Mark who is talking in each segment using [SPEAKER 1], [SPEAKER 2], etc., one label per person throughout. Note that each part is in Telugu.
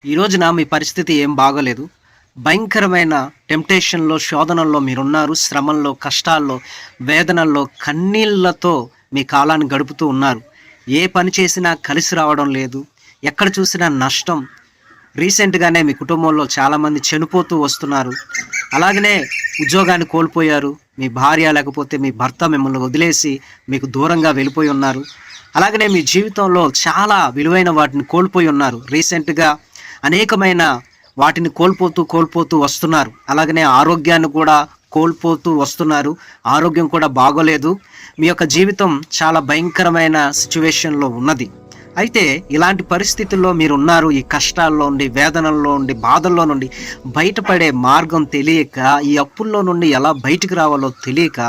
[SPEAKER 1] ఈ రోజున మీ పరిస్థితి ఏం బాగోలేదు. భయంకరమైన టెంప్టేషన్‌లో, శోధనల్లో మీరున్నారు. శ్రమల్లో, కష్టాల్లో, వేదనల్లో, కన్నీళ్లతో మీ కాలాన్ని గడుపుతూ ఉన్నారు. ఏ పని చేసినా కలిసి రావడం లేదు. ఎక్కడ చూసినా నష్టం. రీసెంట్‌గానే మీ కుటుంబంలో చాలామంది చనిపోతూ వస్తున్నారు. అలాగనే ఉద్యోగాన్ని కోల్పోయారు. మీ భార్య లేకపోతే మీ భర్త మిమ్మల్ని వదిలేసి మీకు దూరంగా వెళ్ళిపోయి ఉన్నారు. అలాగనే మీ జీవితంలో చాలా విలువైన వాటిని కోల్పోయి ఉన్నారు. రీసెంట్‌గా అనేకమైన వాటిని కోల్పోతూ వస్తున్నారు. అలాగనే ఆరోగ్యాన్ని కూడా కోల్పోతూ వస్తున్నారు. ఆరోగ్యం కూడా బాగోలేదు. మీ యొక్క జీవితం చాలా భయంకరమైన సిట్యుయేషన్‌లో ఉన్నది. అయితే ఇలాంటి పరిస్థితుల్లో మీరున్నారు. ఈ కష్టాల్లో నుండి, వేదనల్లో నుండి, బాధల్లో నుండి బయటపడే మార్గం తెలియక, ఈ అప్పుల్లో నుండి ఎలా బయటికి రావాలో తెలియక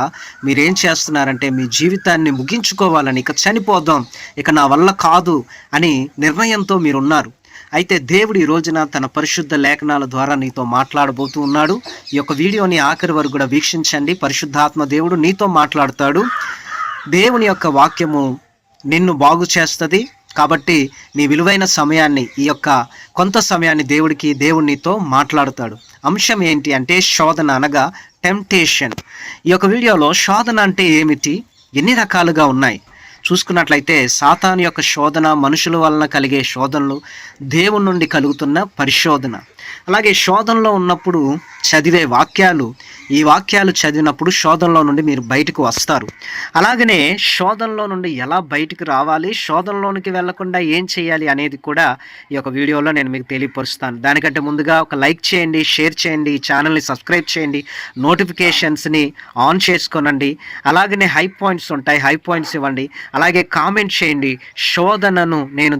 [SPEAKER 1] మీరేం చేస్తున్నారంటే మీ జీవితాన్ని ముగించుకోవాలని, ఇక చనిపోదాం, ఇక నా వల్ల కాదు అని నిర్ణయంతో మీరున్నారు. అయితే దేవుడు ఈ రోజున తన పరిశుద్ధ లేఖనాల ద్వారా నీతో మాట్లాడబోతూ ఉన్నాడు. ఈ యొక్క వీడియోని ఆఖరి వరకు కూడా వీక్షించండి. పరిశుద్ధాత్మ దేవుడు నీతో మాట్లాడతాడు. దేవుని యొక్క వాక్యము నిన్ను బాగు చేస్తుంది. కాబట్టి నీ విలువైన సమయాన్ని, ఈ యొక్క కొంత సమయాన్ని దేవుడు నీతో మాట్లాడతాడు. అంశం ఏంటి అంటే శోధన, అనగా టెంప్టేషన్. ఈ యొక్క వీడియోలో శోధన అంటే ఏమిటి, ఎన్ని రకాలుగా ఉన్నాయి చూసుకున్నట్లయితే, సాతాను యొక్క శోధన, మనుషుల వలన కలిగే శోధనలు, దేవుని నుండి కలుగుతున్న పరిశోధన. అలాగే శోధనలో ఉన్నప్పుడు చదివే వాక్యాలు, ఈ వాక్యాలు చదివినప్పుడు శోధనలో నుండి మీరు బయటకు వస్తారు. అలాగనే శోధనలో నుండి ఎలా బయటకు రావాలి, శోధనలోనికి వెళ్లకుండా ఏం చేయాలి అనేది కూడా ఈ యొక్క వీడియోలో నేను మీకు తెలియపరుస్తాను. దానికంటే ముందుగా ఒక లైక్ చేయండి, షేర్ చేయండి, ఈ ఛానల్ని సబ్స్క్రైబ్ చేయండి, నోటిఫికేషన్స్ని ఆన్ చేసుకోనండి. అలాగనే హై పాయింట్స్ ఉంటాయి, హై పాయింట్స్ ఇవ్వండి. అలాగే కామెంట్ చేయండి, శోధనలను నేను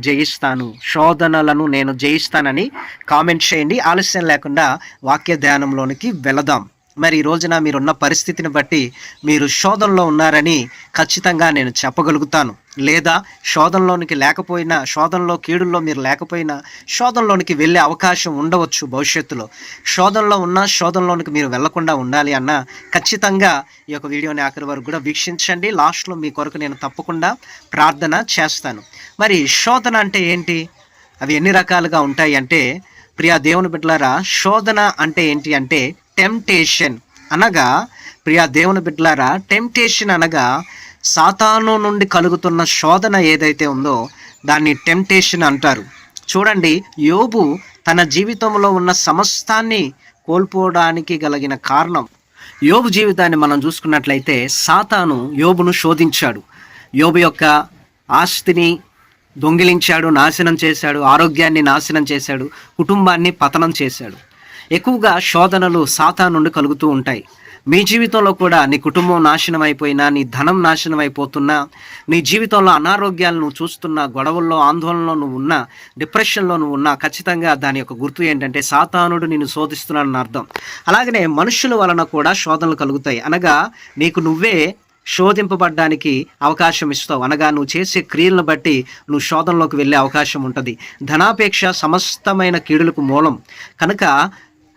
[SPEAKER 1] జయిస్తానని కామెంట్ చేయండి. ఆలస్యం లేకుండా వాక్య ధ్యానంలోనికి వెళదాం. మరి ఈ రోజున మీరున్న పరిస్థితిని బట్టి మీరు శోధనలో ఉన్నారని ఖచ్చితంగా నేను చెప్పగలుగుతాను. లేదా శోధనలోనికి లేకపోయినా, శోధనలో కీడుల్లో మీరు లేకపోయినా శోధనలోనికి వెళ్ళే అవకాశం ఉండవచ్చు భవిష్యత్తులో. శోధనలో ఉన్న శోధనలోనికి మీరు వెళ్లకుండా ఉండాలి అన్న ఖచ్చితంగా ఈ యొక్క వీడియోని ఆఖరి వరకు కూడా వీక్షించండి. లాస్ట్లో మీ కొరకు నేను తప్పకుండా ప్రార్థన చేస్తాను. మరి శోధన అంటే ఏంటి, అవి ఎన్ని రకాలుగా ఉంటాయి అంటే, ప్రియా దేవుని బిడ్డలారా, శోధన అంటే ఏంటి అంటే టెంప్టేషన్ అనగా, ప్రియా దేవుని బిడ్డలారా, టెంప్టేషన్ అనగా సాతాను నుండి కలుగుతున్న శోధన ఏదైతే ఉందో దాన్ని టెంప్టేషన్ అంటారు. చూడండి, యోబు తన జీవితంలో ఉన్న సమస్తాన్ని కోల్పోవడానికి కలిగిన కారణం, యోబు జీవితాన్ని మనం చూసుకున్నట్లయితే సాతాను యోబును శోధించాడు. యోబు యొక్క ఆస్తిని దొంగిలించాడు, నాశనం చేశాడు, ఆరోగ్యాన్ని నాశనం చేశాడు, కుటుంబాన్ని పతనం చేశాడు. ఎక్కువగా శోధనలు సాతాను నుండి కలుగుతూ ఉంటాయి. మీ జీవితంలో కూడా నీ కుటుంబం నాశనం అయిపోయినా, నీ ధనం నాశనం అయిపోతున్నా, నీ జీవితంలో అనారోగ్యాలు నువ్వు చూస్తున్నా, గొడవల్లో, ఆందోళనలో నువ్వు ఉన్నా, డిప్రెషన్లో నువ్వు ఉన్నా, ఖచ్చితంగా దాని యొక్క గుర్తు ఏంటంటే సాతానుడు నిన్ను శోధిస్తున్నాడని అర్థం. అలాగనే మనుషుల వలన కూడా శోధనలు కలుగుతాయి. అనగా నీకు నువ్వే శోధింపబడ్డానికి అవకాశం ఇస్తావు. అనగా నువ్వు చేసే క్రియలను బట్టి నువ్వు శోధనలోకి వెళ్ళే అవకాశం ఉంటుంది. ధనాపేక్ష సమస్తమైన కీడులకు మూలం కనుక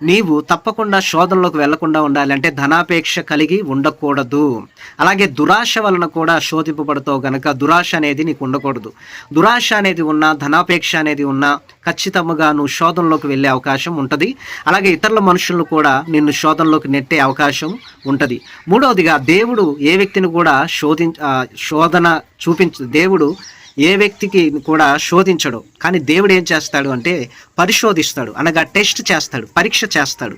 [SPEAKER 1] నీవు తప్పకుండా శోధనలోకి వెళ్లకుండా ఉండాలంటే ధనాపేక్ష కలిగి ఉండకూడదు. అలాగే దురాశ వలన కూడా శోధింపబడతావు కనుక దురాశ అనేది నీకు ఉండకూడదు. దురాశ అనేది ఉన్నా, ధనాపేక్ష అనేది ఉన్నా ఖచ్చితంగా నువ్వు శోధనలోకి వెళ్ళే అవకాశం ఉంటుంది. అలాగే ఇతరుల మనుషులను కూడా నిన్ను శోధనలోకి నెట్టే అవకాశం ఉంటుంది. మూడవదిగా, దేవుడు ఏ వ్యక్తిని కూడా శోధన దేవుడు ఏ వ్యక్తికి కూడా శోధించడు. కానీ దేవుడు ఏం చేస్తాడు అంటే పరిశోధిస్తాడు, అనగా టెస్ట్ చేస్తాడు, పరీక్ష చేస్తాడు.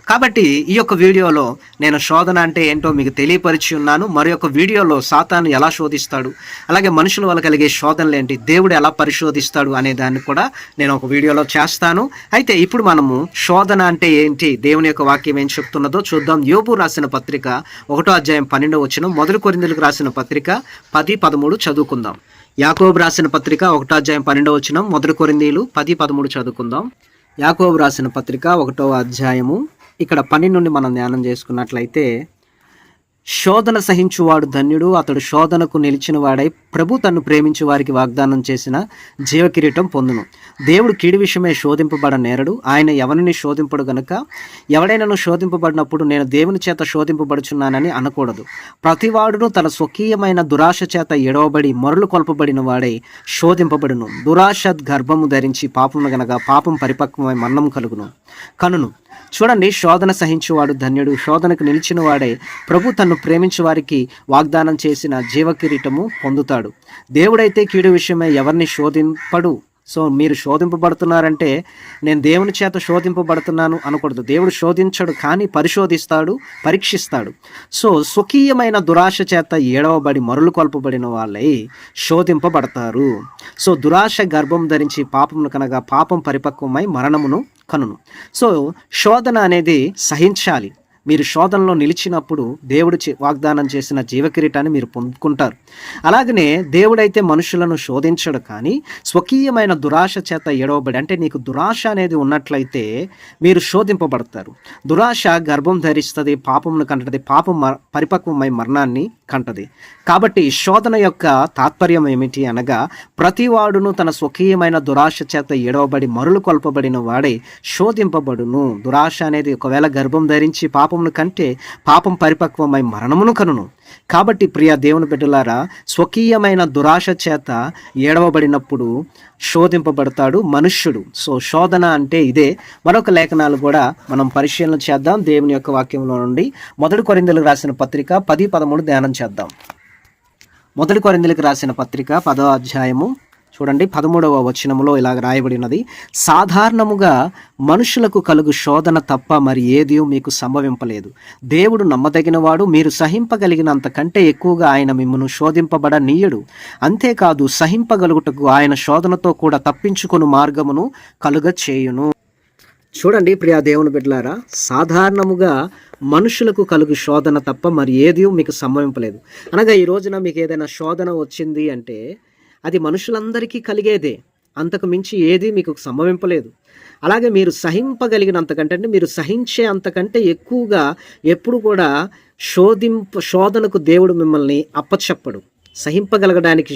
[SPEAKER 1] కాబట్టి ఈ యొక్క వీడియోలో నేను శోధన అంటే ఏంటో మీకు తెలియపరిచి ఉన్నాను. మరి యొక్క వీడియోలో సాతాను ఎలా శోధిస్తాడు, అలాగే మనుషుల వల్ల కలిగే శోధనలు ఏంటి, దేవుడు ఎలా పరిశోధిస్తాడు అనే దాన్ని కూడా నేను ఒక వీడియోలో చేస్తాను. అయితే ఇప్పుడు మనము శోధన అంటే ఏంటి, దేవుని యొక్క వాక్యం ఏం చెప్తున్నదో చూద్దాం. యోబు రాసిన పత్రిక 1వ అధ్యాయం 12వ వచనం, మొదటి కొరింథీయులకు రాసిన పత్రిక 10:13 చదువుకుందాం. యాకోబు రాసిన పత్రిక 1వ అధ్యాయం 12వ వచనం, మొదటి కొరింథీయులు 10:13 చదువుకుందాం. యాకోబు రాసిన పత్రిక 1వ అధ్యాయము ఇక్కడ 12 నుండి మనం ధ్యానం చేసుకున్నట్లయితే, శోధన సహించువాడు ధన్యుడు, అతడు శోధనకు నిలిచిన వాడై ప్రభు తన్ను ప్రేమించు వారికి వాగ్దానం చేసిన జీవకిరీటం పొందును. దేవుడు కీడు విషయమే శోధింపబడ నేరడు, ఆయన ఎవరిని శోధింపడు గనుక ఎవడైనాను శోధింపబడినప్పుడు నేను దేవుని చేత శోధింపబడుచున్నానని అనకూడదు. ప్రతివాడును తన స్వకీయమైన దురాశ చేత ఎడవబడి మరులు కొల్పబడిన వాడై శోధింపబడును. దురాశ గర్భము ధరించి పాపమును గనక పాపం పరిపక్వమై మరణం కనును. చూడండి, శోధన సహించువాడు ధన్యుడు, శోధనకు నిలిచిన వాడే ప్రభు తన్ను ప్రేమించు వారికి వాగ్దానం చేసిన జీవకిరీటము పొందుతాడు. దేవుడైతే కీడు విషయమై ఎవరిని శోధింపడు. సో మీరు శోధింపబడుతున్నారంటే నేను దేవుని చేత శోధింపబడుతున్నాను అనకూడదు. దేవుడు శోధించడు, కానీ పరిశోధిస్తాడు, పరీక్షిస్తాడు. సో స్వకీయమైన దురాశ చేత ఏడవబడి మరులు కొల్పబడిన వాళ్ళై శోధింపబడతారు. సో దురాశ గర్భం ధరించి పాపమును కనగా పాపం పరిపక్వమై మరణమును కనును. సో శోధన అనేది సహించాలి. మీరు శోధనలో నిలిచినప్పుడు దేవుడు వాగ్దానం చేసిన జీవకిరీటాన్ని మీరు పొందుకుంటారు. అలాగనే దేవుడైతే మనుషులను శోధించడు, కానీ స్వకీయమైన దురాశ చేత ఎడవబడి, అంటే నీకు దురాశ అనేది ఉన్నట్లయితే మీరు శోధింపబడతారు. దురాశ గర్భం ధరిస్తుంది, పాపమును కంటది, పాపం పరిపక్వమై మరణాన్ని కంటది. కాబట్టి శోధన యొక్క తాత్పర్యం ఏమిటి అనగా, ప్రతివాడును తన స్వకీయమైన దురాశ చేత ఎడవబడి మరులు కొల్పబడిన వాడే శోధింపబడును. దురాశ అనేది ఒకవేళ గర్భం ధరించి పాపమును కంటే పాపం పరిపక్వమై మరణమును కనును. కాబట్టి ప్రియ దేవుని బిడ్డలారా, స్వకీయమైన దురాశ చేత ఏడవబడినప్పుడు శోధింపబడతాడు మనుష్యుడు. సో శోధన అంటే ఇదే. మరొక లేఖనాలు కూడా మనం పరిశీలన చేద్దాం దేవుని యొక్క వాక్యంలో నుండి. 1 కొరింథీయులకు రాసిన పత్రిక 10-13 ధ్యానం చేద్దాం. 1 కొరింథీయులకు రాసిన పత్రిక 10వ అధ్యాయము చూడండి, 13వ వచనములో ఇలాగ రాయబడినది: సాధారణముగా మనుషులకు కలుగు శోధన తప్ప మరి ఏదీ మీకు సంభవింపలేదు. దేవుడు నమ్మదగినవాడు, మీరు సహింపగలిగినంత కంటే ఎక్కువగా ఆయన మిమ్మను శోధింపబడనీయడు. అంతేకాదు, సహింపగలుగుటకు ఆయన శోధనతో కూడా తప్పించుకొను మార్గమును కలుగ చేయును. చూడండి ప్రియా దేవుని బిడ్డలారా, సాధారణముగా మనుషులకు కలుగు శోధన తప్ప మరి ఏదీ మీకు సంభవింపలేదు. అనగా ఈ రోజున మీకు ఏదైనా శోధన వచ్చింది అంటే అది మనుషులందరికీ కలిగేదే, అంతకు మించి ఏది మీకు సంభవింపలేదు. అలాగే మీరు సహింపగలిగినంతకంటే, అంటే మీరు సహించే అంతకంటే ఎక్కువగా ఎప్పుడు కూడా శోధనకు దేవుడు మిమ్మల్ని అప్పచెప్పడు. సహింపగలగడానికి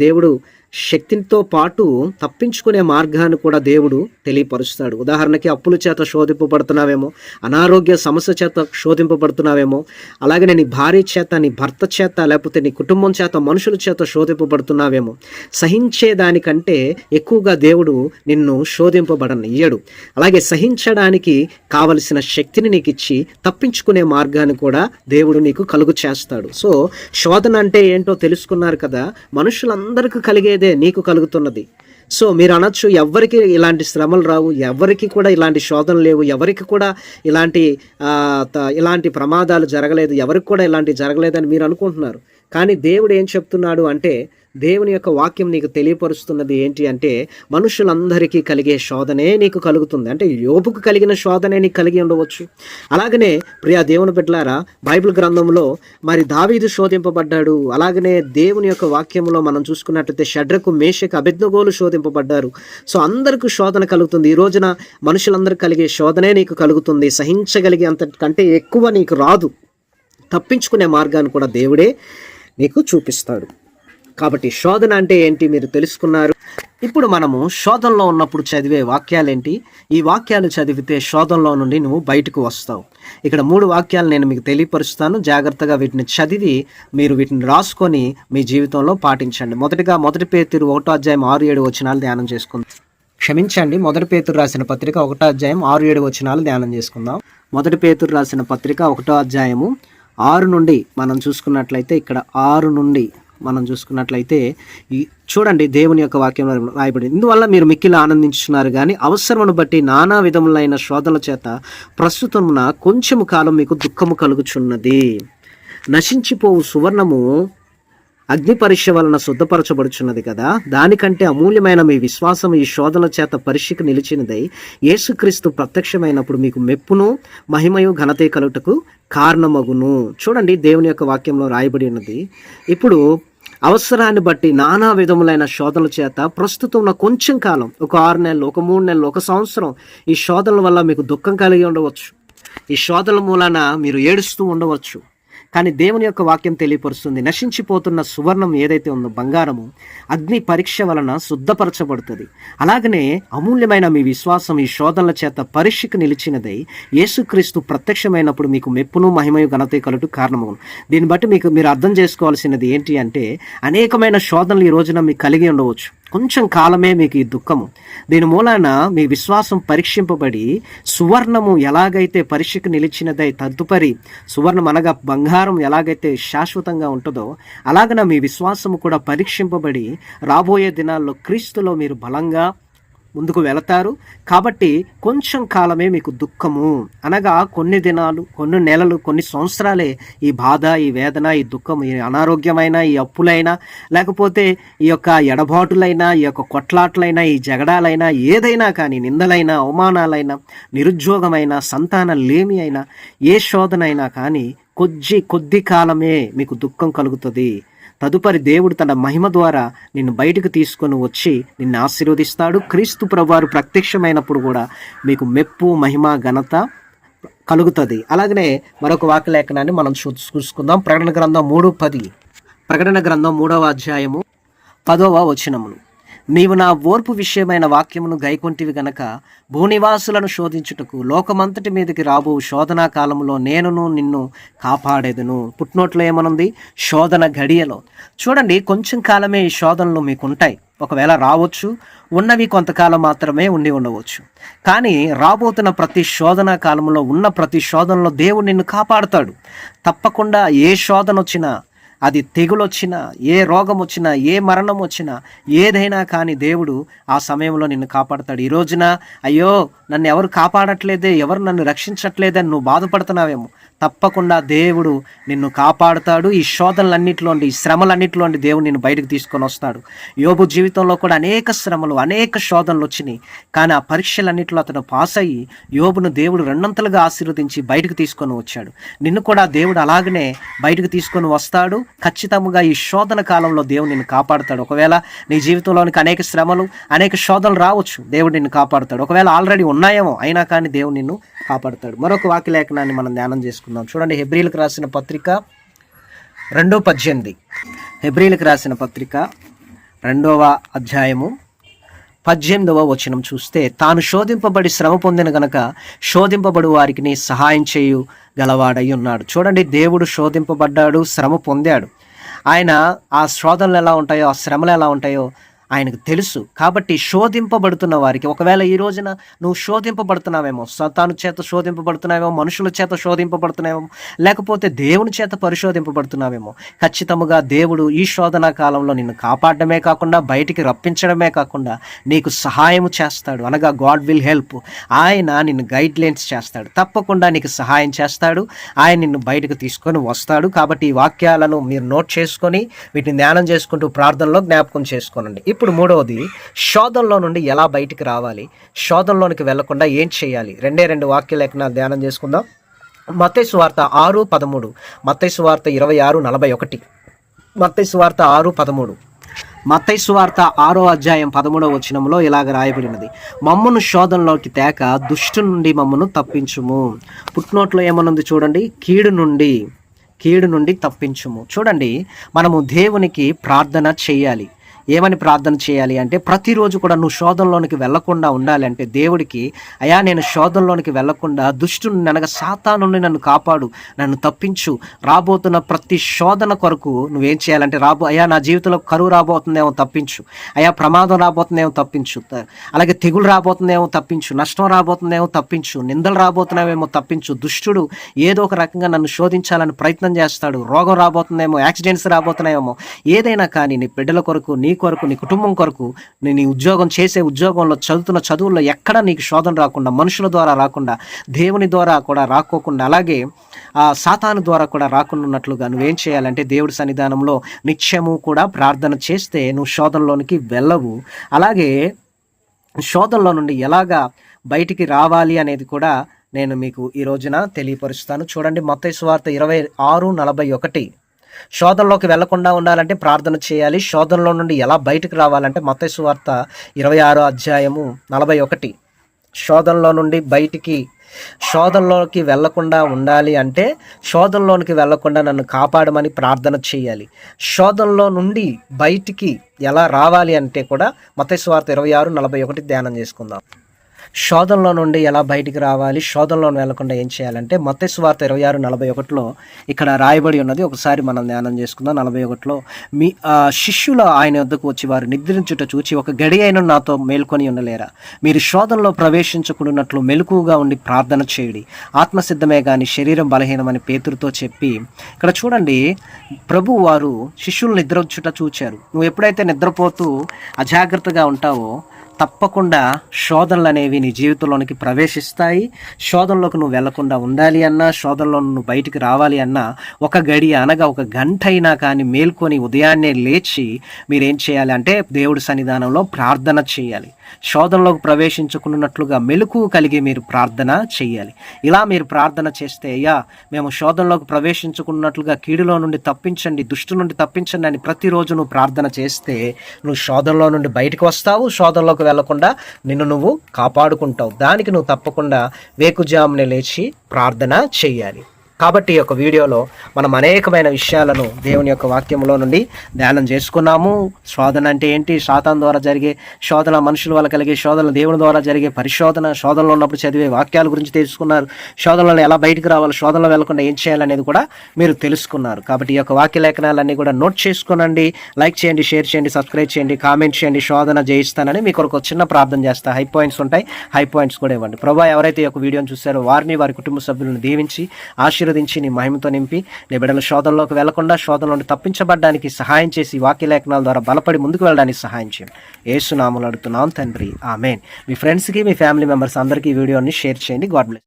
[SPEAKER 1] దేవుడు శక్తితో పాటు తప్పించుకునే మార్గాన్ని కూడా దేవుడు తెలియపరుస్తాడు. ఉదాహరణకి అప్పుల చేత శోధింపబడుతున్నావేమో, అనారోగ్య సమస్య చేత శోధింపబడుతున్నావేమో, అలాగే నీ భార్య చేత, నీ భర్త చేత, లేకపోతే నీ కుటుంబం చేత, మనుషుల చేత శోధింపబడుతున్నావేమో. సహించేదానికంటే ఎక్కువగా దేవుడు నిన్ను శోధింపబడనియ్యడు. అలాగే సహించడానికి కావలసిన శక్తిని నీకు ఇచ్చి తప్పించుకునే మార్గాన్ని కూడా దేవుడు నీకు కలుగు చేస్తాడు. సో శోధన అంటే ఏంటో తెలుసుకున్నారు కదా. మనుషులందరికీ కలిగేదే నీకు కలుగుతున్నది. సో మీరు అనొచ్చు, ఎవరికి ఇలాంటి శ్రమలు రావు, ఎవరికి కూడా ఇలాంటి శోధనలు లేవు, ఎవరికి కూడా ఇలాంటి ప్రమాదాలు జరగలేదు, ఎవరికి కూడా ఇలాంటి జరగలేదని మీరు అనుకుంటున్నారు. కానీ దేవుడు ఏం చెప్తున్నాడు అంటే, దేవుని యొక్క వాక్యం నీకు తెలియపరుస్తున్నది ఏంటి అంటే, మనుషులందరికీ కలిగే శోధనే నీకు కలుగుతుంది. అంటే యోబుకు కలిగిన శోధనే నీకు కలిగి ఉండవచ్చు. అలాగనే ప్రియా దేవుని బిడ్డలారా, బైబిల్ గ్రంథంలో మరి దావీదు శోధింపబడ్డాడు. అలాగనే దేవుని యొక్క వాక్యంలో మనం చూసుకున్నట్లయితే షడ్రకు, మేషకు, అబేద్నెగోలు శోధింపబడ్డారు. సో అందరికీ శోధన కలుగుతుంది. ఈ రోజున మనుషులందరికీ కలిగే శోధనే నీకు కలుగుతుంది. సహించగలిగే అంతకంటే ఎక్కువ నీకు రాదు. తప్పించుకునే మార్గాన్ని కూడా దేవుడే నీకు చూపిస్తాడు. కాబట్టి శోధన అంటే ఏంటి మీరు తెలుసుకున్నారు. ఇప్పుడు మనము శోధనలో ఉన్నప్పుడు చదివే వాక్యాలేంటి? ఈ వాక్యాలు చదివితే శోధనలో నుండి నువ్వు బయటకు వస్తావు. ఇక్కడ 3 వాక్యాలు నేను మీకు తెలియపరుస్తాను. జాగ్రత్తగా వీటిని చదివి మీరు వీటిని రాసుకొని మీ జీవితంలో పాటించండి. మొదటిగా 1 పేతురు 1వ అధ్యాయం 6-7 వచనాలు ధ్యానం చేసుకుందాం. క్షమించండి, 1 పేతురు రాసిన పత్రిక 1వ అధ్యాయం 6-7 వచనాలు ధ్యానం చేసుకుందాం. 1 పేతురు రాసిన పత్రిక 1వ అధ్యాయము 6 నుండి మనం చూసుకున్నట్లయితే, ఇక్కడ 6 నుండి మనం చూసుకున్నట్లయితే చూడండి దేవుని యొక్క వాక్యం రాయబడింది. ఇందువల్ల మీరు మిక్కిలి ఆనందించున్నారు, కానీ అవసరమును బట్టి నానా విధములైన శోధనల చేత ప్రస్తుతమున కొంచెము కాలం మీకు దుఃఖము కలుగుచున్నది. నశించిపోవు సువర్ణము అగ్ని పరీక్ష వలన శుద్ధపరచబడుచున్నది కదా, దానికంటే అమూల్యమైన మీ విశ్వాసం ఈ శోధనల చేత పరీక్షకు నిలిచినదై యేసుక్రీస్తు ప్రత్యక్షమైనప్పుడు మీకు మెప్పును మహిమయు ఘనతే కలుగుటకు కారణమగును. చూడండి దేవుని యొక్క వాక్యంలో రాయబడి ఉన్నది. ఇప్పుడు అవసరాన్ని బట్టి నానా విధములైన శోధనల చేత ప్రస్తుతం ఉన్న కొంచెం కాలం, ఒక 6 నెలలు, ఒక 3 నెలలు, ఒక సంవత్సరం, ఈ శోధనల వల్ల మీకు దుఃఖం కలిగి ఉండవచ్చు. ఈ శోధనల మూలాన మీరు ఏడుస్తూ ఉండవచ్చు. కానీ దేవుని యొక్క వాక్యం తెలియపరుస్తుంది, నశించిపోతున్న సువర్ణం ఏదైతే ఉందో, బంగారము అగ్ని పరీక్ష వలన శుద్ధపరచబడుతుంది. అలాగనే అమూల్యమైన మీ విశ్వాసం ఈ శోధనల చేత పరీక్షకు నిలిచినదై యేసుక్రీస్తు ప్రత్యక్షమైనప్పుడు మీకు మెప్పును మహిమయు ఘనత కలుగుటకు కారణమవును. దీన్ని బట్టి మీరు అర్థం చేసుకోవాల్సినది ఏంటి అంటే, అనేకమైన శోధనలు ఈ రోజున మీకు కలిగి ఉండవచ్చు. కొంచెం కాలమే మీకు ఈ దుఃఖము. దీని మూలాన మీ విశ్వాసం పరీక్షింపబడి సువర్ణము ఎలాగైతే పరీక్షకు నిలిచినదై తదుపరి సువర్ణం అనగా బంగారం ఎలాగైతే శాశ్వతంగా ఉంటుందో, అలాగన మీ విశ్వాసము కూడా పరీక్షింపబడి రాబోయే దినాల్లో క్రీస్తులో మీరు బలంగా ముందుకు వెళతారు. కాబట్టి కొంచెం కాలమే మీకు దుఃఖము అనగా కొన్ని దినాలు, కొన్ని నెలలు, కొన్ని సంవత్సరాలే ఈ బాధ, ఈ వేదన, ఈ దుఃఖం, ఈ అనారోగ్యమైన, ఈ అప్పులైనా, లేకపోతే ఈ యొక్క ఎడబాటులైనా, ఈ యొక్క కొట్లాట్లైనా, ఈ జగడాలైనా, ఏదైనా కానీ, నిందలైనా, అవమానాలైనా, నిరుద్యోగమైనా, సంతాన లేమి అయినా, ఏ శోధన అయినా కానీ కొద్ది కాలమే మీకు దుఃఖం కలుగుతుంది. తదుపరి దేవుడు తన మహిమ ద్వారా నిన్ను బయటకు తీసుకొని వచ్చి నిన్ను ఆశీర్వదిస్తాడు. క్రీస్తు ప్రభువారు ప్రత్యక్షమైనప్పుడు కూడా మీకు మెప్పు, మహిమ, ఘనత కలుగుతుంది. అలాగనే మరొక వాక్యలేఖనాన్ని మనం చూసుకుందాం. ప్రకటన గ్రంథం 3:10. ప్రకటన గ్రంథం 3వ అధ్యాయము 10వ వచనములు. నీవు నా ఓర్పు విషయమైన వాక్యమును గైకొంటివి గనక భూనివాసులను శోధించుటకు లోకమంతటి మీదకి రాబో శోధనా కాలంలో నేనును నిన్ను కాపాడేదును. పుట్నోట్లో ఏమనుంది? శోధన గడియలో. చూడండి, కొంచెం కాలమే ఈ శోధనలు మీకు ఉంటాయి. ఒకవేళ రావచ్చు, ఉన్నవి కొంతకాలం మాత్రమే ఉండి ఉండవచ్చు. కానీ రాబోతున్న ప్రతి శోధన కాలంలో, ఉన్న ప్రతి శోధనలో దేవుడు నిన్ను కాపాడుతాడు. తప్పకుండా ఏ శోధన వచ్చినా, అది తెగులొచ్చినా, ఏ రోగం వచ్చినా, ఏ మరణం వచ్చినా, ఏదైనా కానీ దేవుడు ఆ సమయంలో నిన్ను కాపాడతాడు. ఈ రోజున అయ్యో నన్ను ఎవరు కాపాడట్లేదే, ఎవరు నన్ను రక్షించట్లేదని నువ్వు బాధపడుతున్నావేమో, తప్పకుండా దేవుడు నిన్ను కాపాడుతాడు. ఈ శోధనలన్నింటిలోండి, ఈ శ్రమలన్నింటిలోండి దేవుడు నిన్ను బయటకు తీసుకొని వస్తాడు. యోబు జీవితంలో కూడా అనేక శ్రమలు, అనేక శోధనలు వచ్చినాయి. కానీ ఆ పరీక్షలన్నింటిలో అతను పాస్ అయ్యి యోబును దేవుడు రెండంతలుగా ఆశీర్వదించి బయటకు తీసుకొని వచ్చాడు. నిన్ను కూడా దేవుడు అలాగనే బయటకు తీసుకొని వస్తాడు. ఖచ్చితంగా ఈ శోధన కాలంలో దేవుడు నిన్ను కాపాడుతాడు. ఒకవేళ నీ జీవితంలోనికి అనేక శ్రమలు, అనేక శోధనలు రావచ్చు, దేవుడు నిన్ను కాపాడుతాడు. ఒకవేళ ఆల్రెడీ ఉన్నాయేమో, అయినా కానీ దేవుడు నిన్ను కాపాడుతాడు. మరొక వాక్యలేఖనాన్ని మనం ధ్యానం చేసుకుందాం. చూడండి, హెబ్రీలకు రాసిన పత్రిక 2:18. హెబ్రీలకు రాసిన పత్రిక 2వ అధ్యాయము 18వ వచనం చూస్తే, తాను శోధింపబడి శ్రమ పొందిన గనక శోధింపబడు వారికి సహాయం చేయు గలవాడై ఉన్నాడు. చూడండి, దేవుడు శోధింపబడ్డాడు, శ్రమ పొందాడు. ఆయన ఆ శోధనలు ఎలా ఉంటాయో, ఆ శ్రమలు ఎలా ఉంటాయో ఆయనకు తెలుసు. కాబట్టి శోధింపబడుతున్న వారికి, ఒకవేళ ఈ రోజున నువ్వు శోధింపబడుతున్నావేమో, సతాను చేత శోధింపబడుతున్నావేమో, మనుషుల చేత శోధింపబడుతున్నావేమో, లేకపోతే దేవుని చేత పరిశోధింపబడుతున్నావేమో, ఖచ్చితంగా దేవుడు ఈ శోధనా కాలంలో నిన్ను కాపాడమే కాకుండా, బయటికి రప్పించడమే కాకుండా నీకు సహాయం చేస్తాడు. అనగా గాడ్ విల్ హెల్ప్. ఆయన నిన్ను గైడ్ లైన్స్ చేస్తాడు, తప్పకుండా నీకు సహాయం చేస్తాడు. ఆయన నిన్ను బయటకు తీసుకొని వస్తాడు. కాబట్టి ఈ వాక్యాలను మీరు నోట్ చేసుకొని వీటిని ధ్యానం చేసుకుంటూ ప్రార్థనలో జ్ఞాపకం చేసుకోనండి. ఇప్పుడు మూడవది, శోధనలో నుండి ఎలా బయటికి రావాలి, శోధనలోనికి వెళ్లకుండా ఏం చేయాలి? 2 వాక్యలేఖనాలు ధ్యానం చేసుకుందాం. మత్తయి సువార్త 6:13, మత్తయి సువార్త 26:41, మత్తయి సువార్త 6:13. మత్తయి సువార్త 6వ అధ్యాయం 13వ వచనంలో ఇలాగ రాయబడినది, మమ్మను శోధనలోకి తేక దుష్టు నుండి మమ్మను తప్పించుము. పుట్నోట్లో ఏమనుంది చూడండి, కీడు నుండి తప్పించుము. చూడండి, మనము దేవునికి ప్రార్థన చేయాలి. ఏమని ప్రార్థన చేయాలి అంటే, ప్రతిరోజు కూడా నువ్వు శోధనలోనికి వెళ్లకుండా ఉండాలి అంటే దేవుడికి, అయా నేను శోధనలోనికి వెళ్లకుండా దుష్టుని అనగా సాతాను నుండి నన్ను కాపాడు, నన్ను తప్పించు. రాబోతున్న ప్రతి శోధన కొరకు నువ్వేం చేయాలంటే, అయా నా జీవితంలో కరువు రాబోతుందేమో తప్పించు, అయా ప్రమాదం రాబోతుందేమో తప్పించు, అలాగే తెగులు రాబోతుందేమో తప్పించు, నష్టం రాబోతుందేమో తప్పించు, నిందలు రాబోతున్నావేమో తప్పించు. దుష్టుడు ఏదో ఒక రకంగా నన్ను శోధించాలని ప్రయత్నం చేస్తాడు. రోగం రాబోతుందేమో, యాక్సిడెంట్స్ రాబోతున్నాయేమో, ఏదైనా కానీ నీ బిడ్డల కొరకు, నీ కొరకు, నీ కుటుంబం కొరకు, నీ ఉద్యోగం చేసే ఉద్యోగంలో, చదువుతున్న చదువుల్లో ఎక్కడ నీకు శోధన రాకుండా, మనుషుల ద్వారా రాకుండా, దేవుని ద్వారా కూడా రాకోకుండా, అలాగే ఆ సాతాను ద్వారా కూడా రాకుండా ఉన్నట్లుగా నువ్వేం చేయాలంటే, దేవుడి సన్నిధానంలో నిత్యము కూడా ప్రార్థన చేస్తే నువ్వు శోధనలోనికి వెళ్ళవు. అలాగే శోధనలో నుండి ఎలాగా బయటికి రావాలి అనేది కూడా నేను మీకు ఈ రోజున తెలియపరుస్తాను. చూడండి, మత్తయి సువార్త 26:41. శోధనలోకి వెళ్లకుండా ఉండాలంటే ప్రార్థన చేయాలి. శోధనలో నుండి ఎలా బయటకు రావాలంటే మత్తయి సువార్త 26వ అధ్యాయము 41. శోధనలో నుండి బయటికి శోధనలోకి వెళ్లకుండా ఉండాలి అంటే శోధనలోనికి వెళ్లకుండా నన్ను కాపాడమని ప్రార్థన చేయాలి. శోధనలో నుండి బయటికి ఎలా రావాలి అంటే కూడా మత్తయి సువార్త 26:41 ధ్యానం చేసుకుందాం. శోధనలో నుండి ఎలా బయటికి రావాలి, శోధనలో వెళ్లకుండా ఏం చేయాలంటే మత్తయి సువార్త 26:41లో ఇక్కడ రాయబడి ఉన్నది. ఒకసారి మనం ధ్యానం చేసుకుందాం. 41లో మీ శిష్యులు ఆయన వద్దకు వచ్చి వారు నిద్రించుట చూచి ఒక గడి అయిన నాతో మేల్కొని ఉండలేరా, మీరు శోధనలో ప్రవేశించకున్నట్లు మెలకువగా ఉండి ప్రార్థన చేయుడి, ఆత్మసిద్ధమే కానీ శరీరం బలహీనమని పేతురుతో చెప్పి, ఇక్కడ చూడండి ప్రభు వారు శిష్యులు నిద్రించుట చూచారు. నువ్వు ఎప్పుడైతే నిద్రపోతూ అజాగ్రత్తగా ఉంటావో తప్పకుండా శోధనలు అనేవి నీ జీవితంలోనికి ప్రవేశిస్తాయి. శోధనలోకి నువ్వు వెళ్లకుండా ఉండాలి అన్నా, శోధనలో నువ్వు బయటికి రావాలి అన్నా ఒక గడియ అనగా ఒక గంట అయినా కానీ మేల్కొని ఉదయాన్నే లేచి మీరేం చేయాలి అంటే దేవుడి సన్నిధానంలో ప్రార్థన చేయాలి. శోధనలోకి ప్రవేశించుకున్నట్లుగా మెలకువ కలిగి మీరు ప్రార్థన చేయాలి. ఇలా మీరు ప్రార్థన చేస్తే, అయ్యా మేము శోధనలోకి ప్రవేశించుకున్నట్లుగా కీడులో నుండి తప్పించండి, దుష్టు నుండి తప్పించండి అని ప్రతిరోజు నువ్వు ప్రార్థన చేస్తే నువ్వు శోధనలో నుండి బయటకు వస్తావు. శోధనలోకి వెళ్లకుండా నిన్ను నువ్వు కాపాడుకుంటావు. దానికి నువ్వు తప్పకుండా వేకుజామునే లేచి ప్రార్థన చేయాలి. కాబట్టి ఈ యొక్క వీడియోలో మనం అనేకమైన విషయాలను దేవుని యొక్క వాక్యంలో నుండి ధ్యానం చేసుకున్నాము. శోధన అంటే ఏంటి, సాతాను ద్వారా జరిగే శోధన, మనుషుల వల్ల కలిగే శోధన, దేవుని ద్వారా జరిగే పరిశోధన, శోధనలో ఉన్నప్పుడు చదివే వాక్యాల గురించి తెలుసుకున్నారు. శోధనలో ఎలా బయటకు రావాలి, శోధనలో వెళ్లకుండా ఏం చేయాలనేది కూడా మీరు తెలుసుకున్నారు. కాబట్టి ఈ యొక్క వాక్య లేఖనాలన్నీ కూడా నోట్ చేసుకోనండి. లైక్ చేయండి, షేర్ చేయండి, సబ్స్క్రైబ్ చేయండి, కామెంట్ చేయండి. శోధన జయిస్తానని మీకు ఒక చిన్న ప్రార్థన చేస్తా. హై పాయింట్స్ ఉంటాయి, హై పాయింట్స్ కూడా ఇవ్వండి. ప్రభా, ఎవరైతే ఈ యొక్క వీడియోని చూస్తారో వారిని, వారి కుటుంబ సభ్యులను దీవించి ఆశీర్వదించి నీ మహిమతో నింపి నీ బిడ్డల శోధనలోకి వెళ్లకుండా, శోధన నుండి తప్పించబడడానికి సహాయం చేసి వాక్య లేఖనాల ద్వారా బలపడి ముందుకు వెళ్ళడానికి సహాయం చేయండి. యేసు నామములో అడుగుతున్నాం తండ్రి, ఆమేన్. మీ ఫ్రెండ్స్కి, మీ ఫ్యామిలీ మెంబర్స్ అందరికీ ఈ వీడియోని షేర్ చేయండి. God bless.